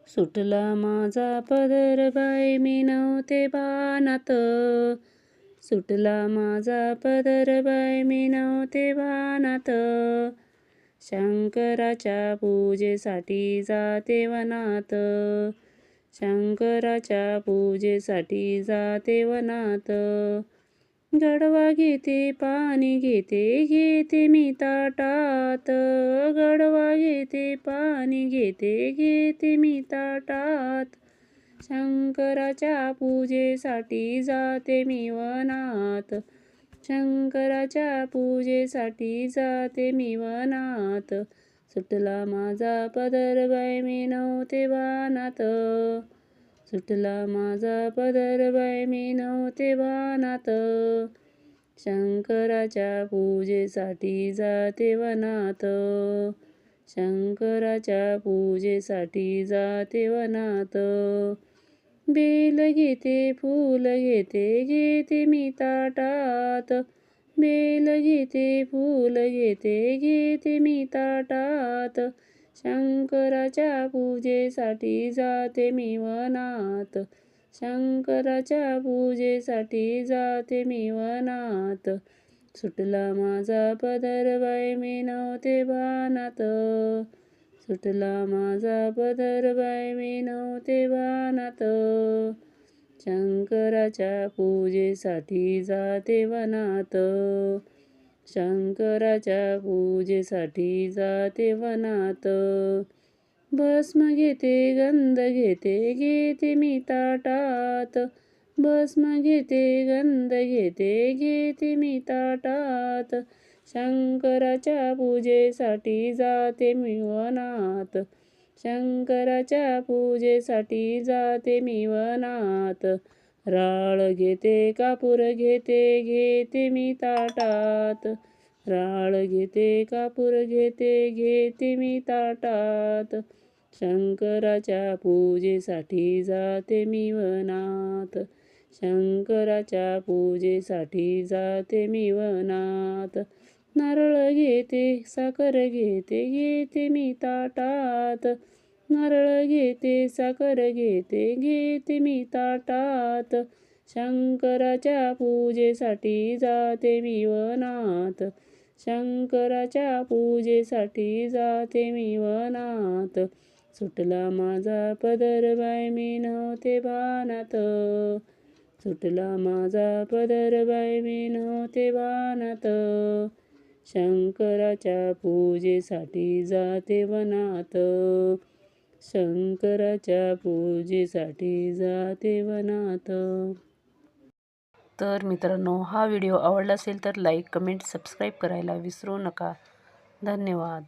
सुटला माझा पदर बाई मी नव्हते भानात. सुटला माझा पदर बाई मी नव्हते भानात. शंकराच्या पूजेसाठी जाते वनात. शंकराच्या पूजेसाठी जाते वनात. गडवा घेते पाणी घेते मी ताटात. गडवा घेते पाणी घेते मी ताटात. शंकराच्या पूजेसाठी जाते मी वनात. शंकराच्या पूजेसाठी जाते मी वनात. सुटला माझा पदर बाई मी नव्हते भानात. सुटला माझा पदर बाई मी नव्हते भानात. शंकराच्या पूजेसाठी जाते वनात. शंकराच्या पूजेसाठी जाते वनात. बेल घेते फूल घेते मी ताटात. बेल घेते फूल घेते मी ताटात. शंकराच्या पूजेसाठी जाते मी वनात. शंकराच्या पूजेसाठी जाते मी वनात. सुटला माझा पदर बाई मी नव्हते भानात. सुटला माझा पदर बाई मी नव्हते भानात. शंकराच्या पूजेसाठी जाते वनात. शंकराच्या पूजेसाठी जाते वनात. भस्म घेते गंध घेते मी ताटात. भस्म घेते गंध घेते मी ताटात. शंकराच्या पूजेसाठी जाते मी वनात. शंकराच्या पूजेसाठी जाते मी वनात. राळ घेते कापूर घेते मी ताटात. राळ घेते कापूर घेते मी ताटात. शंकराच्या पूजेसाठी जाते मी वनात. शंकराच्या पूजेसाठी जाते मी वनात. नारळ घेते साखर घेते मी ताटात. नारळ घेते साखर घेते मी ताटात. शंकराच्या पूजेसाठी जाते मी वनात. शंकराच्या पूजेसाठी जाते मी वनात. सुटला माझा पदर बाई मी नव्हते भानात. सुटला माझा पदर बाई मी नव्हते भानात. शंकराच्या पूजेसाठी जाते वनात. शंकराच्या पूजेसाठी जाते वनात. तर मित्रांनो, हा व्हिडिओ आवडला असेल तर लाईक, कमेंट, सबस्क्राईब करायला विसरू नका. धन्यवाद.